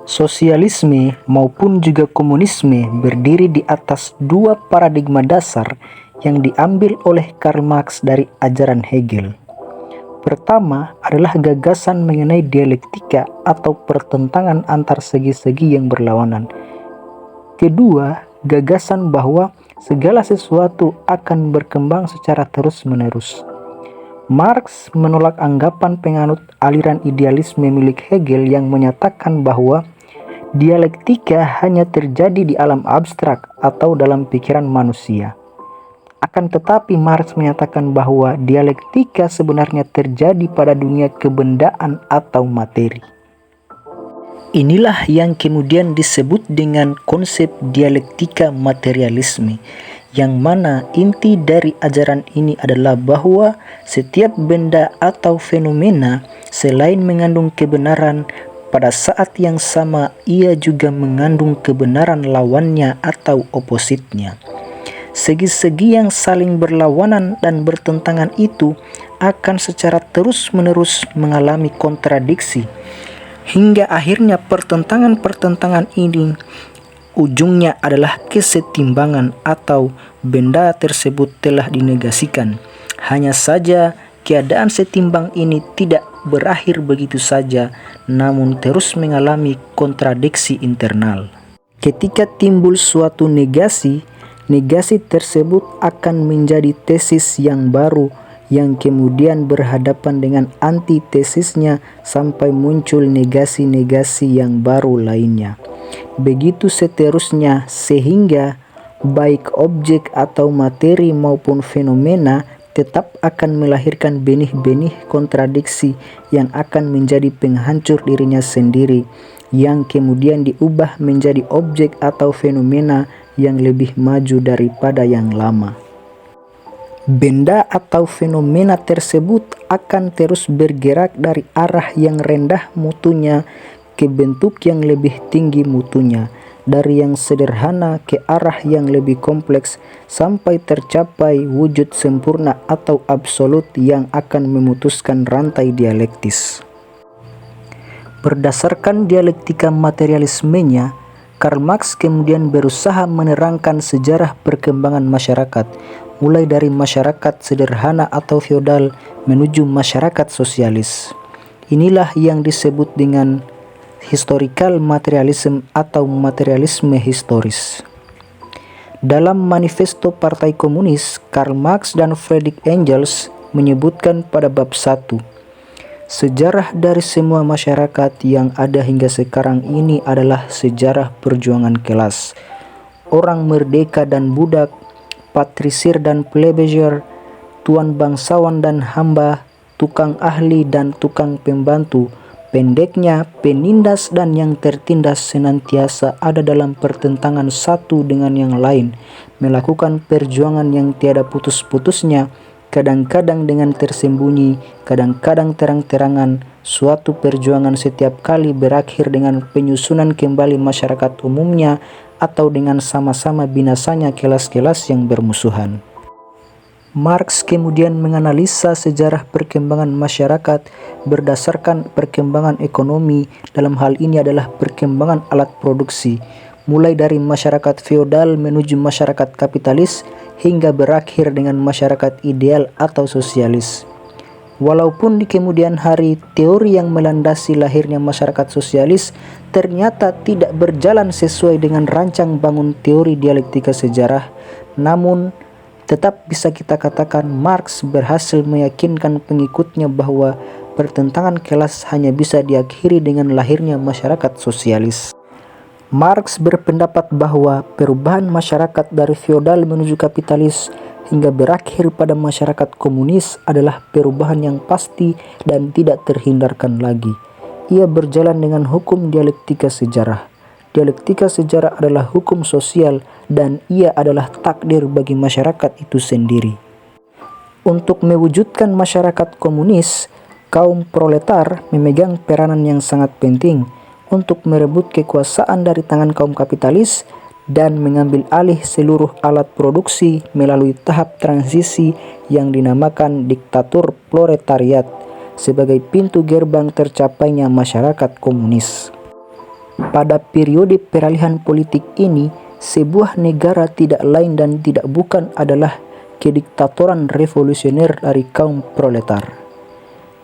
Sosialisme maupun juga komunisme berdiri di atas dua paradigma dasar yang diambil oleh Karl Marx dari ajaran Hegel. Pertama adalah gagasan mengenai dialektika atau pertentangan antar segi-segi yang berlawanan. Kedua, gagasan bahwa segala sesuatu akan berkembang secara terus-menerus. Marx menolak anggapan penganut aliran idealisme milik Hegel yang menyatakan bahwa dialektika hanya terjadi di alam abstrak atau dalam pikiran manusia. Akan tetapi Marx menyatakan bahwa dialektika sebenarnya terjadi pada dunia kebendaan atau materi. Inilah yang kemudian disebut dengan konsep dialektika materialisme, yang mana inti dari ajaran ini adalah bahwa setiap benda atau fenomena selain mengandung kebenaran, pada saat yang sama ia juga mengandung kebenaran lawannya atau opositnya. Segi-segi yang saling berlawanan dan bertentangan itu akan secara terus-menerus mengalami kontradiksi, hingga akhirnya pertentangan-pertentangan ini ujungnya adalah kesetimbangan atau benda tersebut telah dinegasikan. Hanya saja keadaan setimbang ini tidak berakhir begitu saja, namun terus mengalami kontradiksi internal. Ketika timbul suatu negasi, negasi tersebut akan menjadi tesis yang baru yang kemudian berhadapan dengan antitesisnya sampai muncul negasi-negasi yang baru lainnya. Begitu seterusnya, sehingga baik objek atau materi maupun fenomena tetap akan melahirkan benih-benih kontradiksi yang akan menjadi penghancur dirinya sendiri, yang kemudian diubah menjadi objek atau fenomena yang lebih maju daripada yang lama. Benda atau fenomena tersebut akan terus bergerak dari arah yang rendah mutunya ke bentuk yang lebih tinggi mutunya, dari yang sederhana ke arah yang lebih kompleks sampai tercapai wujud sempurna atau absolut yang akan memutuskan rantai dialektis. Berdasarkan dialektika materialismenya, Karl Marx kemudian berusaha menerangkan sejarah perkembangan masyarakat, mulai dari masyarakat sederhana atau feodal menuju masyarakat sosialis. Inilah yang disebut dengan historical materialism atau materialisme historis. Dalam manifesto Partai Komunis, Karl Marx dan Friedrich Engels menyebutkan pada bab 1, sejarah dari semua masyarakat yang ada hingga sekarang ini adalah sejarah perjuangan kelas. Orang merdeka dan budak, patrisir dan plebejer, tuan bangsawan dan hamba, tukang ahli dan tukang pembantu, pendeknya, penindas dan yang tertindas senantiasa ada dalam pertentangan satu dengan yang lain, melakukan perjuangan yang tiada putus-putusnya, kadang-kadang dengan tersembunyi, kadang-kadang terang-terangan. Suatu perjuangan setiap kali berakhir dengan penyusunan kembali masyarakat umumnya atau dengan sama-sama binasanya kelas-kelas yang bermusuhan. Marx kemudian menganalisa sejarah perkembangan masyarakat berdasarkan perkembangan ekonomi, dalam hal ini adalah perkembangan alat produksi, mulai dari masyarakat feodal menuju masyarakat kapitalis hingga berakhir dengan masyarakat ideal atau sosialis. Walaupun di kemudian hari teori yang melandasi lahirnya masyarakat sosialis ternyata tidak berjalan sesuai dengan rancang bangun teori dialektika sejarah, namun tetap bisa kita katakan Marx berhasil meyakinkan pengikutnya bahwa pertentangan kelas hanya bisa diakhiri dengan lahirnya masyarakat sosialis. Marx berpendapat bahwa perubahan masyarakat dari feodal menuju kapitalis hingga berakhir pada masyarakat komunis adalah perubahan yang pasti dan tidak terhindarkan lagi. Ia berjalan dengan hukum dialektika sejarah. Dialektika sejarah adalah hukum sosial dan ia adalah takdir bagi masyarakat itu sendiri. Untuk mewujudkan masyarakat komunis, kaum proletar memegang peranan yang sangat penting untuk merebut kekuasaan dari tangan kaum kapitalis dan mengambil alih seluruh alat produksi melalui tahap transisi yang dinamakan diktatur proletariat sebagai pintu gerbang tercapainya masyarakat komunis. Pada periode peralihan politik ini, sebuah negara tidak lain dan tidak bukan adalah kediktatoran revolusioner dari kaum proletar.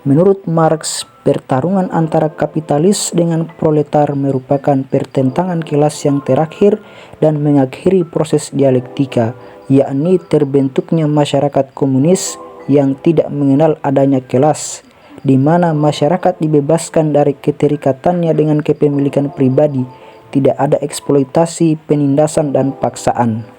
Menurut Marx, pertarungan antara kapitalis dengan proletar merupakan pertentangan kelas yang terakhir dan mengakhiri proses dialektika, yakni terbentuknya masyarakat komunis yang tidak mengenal adanya kelas, di mana masyarakat dibebaskan dari keterikatannya dengan kepemilikan pribadi, tidak ada eksploitasi, penindasan, dan paksaan.